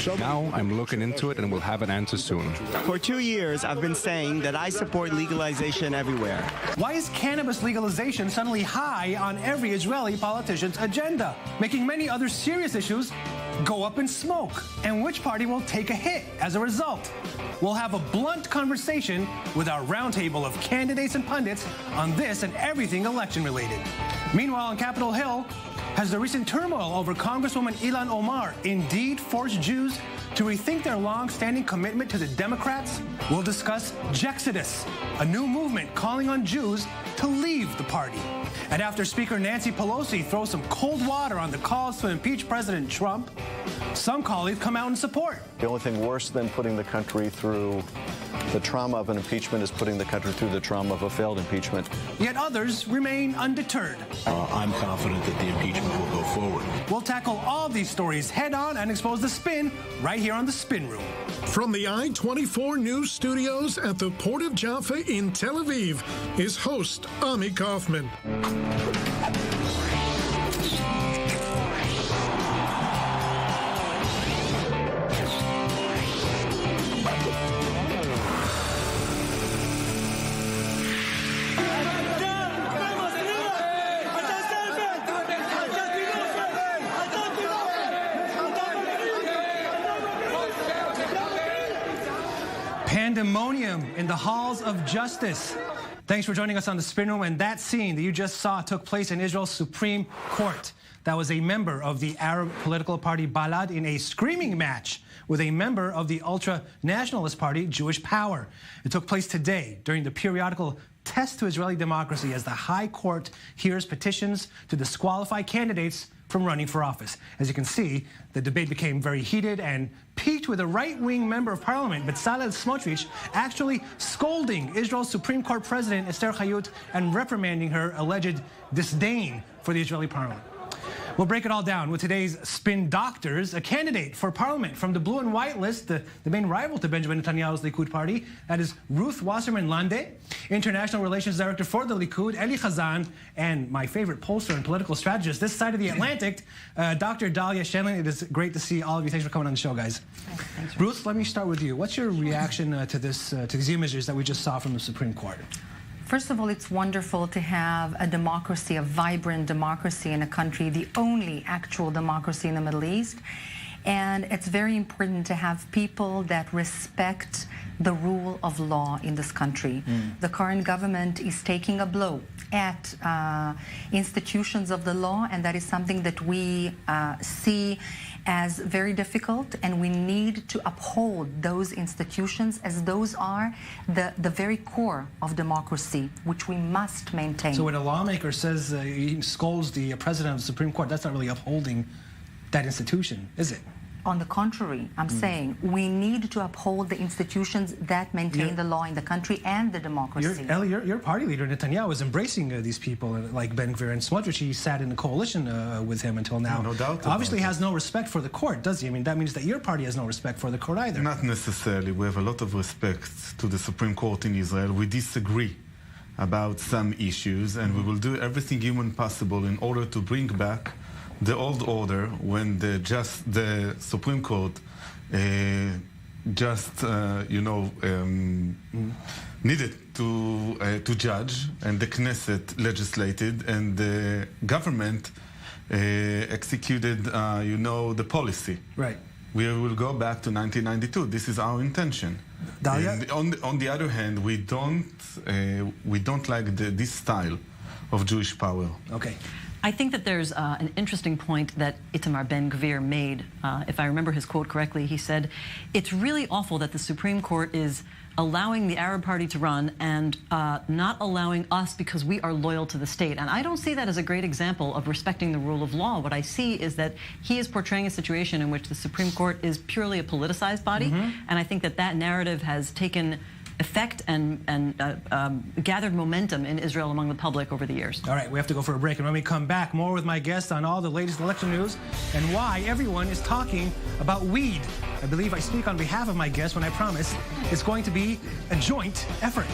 Now I'm looking into it and we'll have an answer soon. For 2 years, I've been saying that I support legalization everywhere. Why is cannabis legalization suddenly high on every Israeli politician's agenda, making many other serious issues go up in smoke? And which party will take a hit as a result? We'll have a blunt conversation with our roundtable of candidates and pundits on this and everything election-related. Meanwhile, on Capitol Hill, has the recent turmoil over Congresswoman Ilhan Omar indeed forced Jews to rethink their long-standing commitment to the Democrats? We'll discuss Jexodus, a new movement calling on Jews to leave the party. And after Speaker Nancy Pelosi throws some cold water on the calls to impeach President Trump, some colleagues come out in support. The only thing worse than putting the country through the trauma of an impeachment is putting the country through the trauma of a failed impeachment. Yet others remain undeterred. I'm confident that the impeachment will go forward. We'll tackle all these stories head-on and expose the spin right here on The Spin Room. From the i24 News Studios at the Port of Jaffa in Tel Aviv is host Ami Kaufman. Pandemonium in the halls of justice. Thanks for joining us on The Spin Room. And that scene that you just saw took place in Israel's Supreme Court. That was a member of the Arab political party Balad in a screaming match with a member of the ultra-nationalist party Jewish Power. It took place today during the periodical test to Israeli democracy as the High Court hears petitions to disqualify candidates from running for office. As you can see, the debate became very heated and peaked with a right-wing member of parliament, Bezalel Smotrich, actually scolding Israel's Supreme Court President Esther Hayut and reprimanding her alleged disdain for the Israeli parliament. We'll break it all down with today's Spin Doctors, a candidate for parliament from the blue and white list, the main rival to Benjamin Netanyahu's Likud party. That is Ruth Wasserman Lande, International Relations Director for the Likud, Eli Chazan, and my favorite pollster and political strategist this side of the Atlantic, Dr. Dalia Shenlin. It is great to see all of you. Thanks for coming on the show, guys. Thanks, Ruth, let me start with you. What's your reaction to these images that we just saw from the Supreme Court? First of all, it's wonderful to have a democracy, a vibrant democracy in a country, the only actual democracy in the Middle East. And it's very important to have people that respect the rule of law in this country. The current government is taking a blow at institutions of the law, and that is something that we see as very difficult, and we need to uphold those institutions as those are the very core of democracy, which we must maintain. So when a lawmaker says he scolds the president of the Supreme Court, that's not really upholding that institution, is it? On the contrary, I'm saying we need to uphold the institutions that maintain the law in the country and the democracy. Your party leader, Netanyahu, is embracing these people like Ben Gvir and Smotrich. He sat in the coalition with him until now. No doubt. Obviously has no respect for the court, does he? I mean, that means that your party has no respect for the court either. Not necessarily. We have a lot of respect to the Supreme Court in Israel. We disagree about some issues, and we will do everything human possible in order to bring back the old order when the Supreme Court needed to judge, and the Knesset legislated, and the government executed, the policy. Right. We will go back to 1992. This is our intention. Dalia? On the other hand, we don't like this style of Jewish power. Okay. I think that there's an interesting point that Itamar Ben Gvir made. If I remember his quote correctly, he said, it's really awful that the Supreme Court is allowing the Arab party to run and not allowing us because we are loyal to the state. And I don't see that as a great example of respecting the rule of law. What I see is that he is portraying a situation in which the Supreme Court is purely a politicized body. And I think that that narrative has taken effect and gathered momentum in Israel among the public over the years. All right, we have to go for a break. And when we come back, more with my guests on all the latest election news and why everyone is talking about weed. I believe I speak on behalf of my guests when I promise it's going to be a joint effort.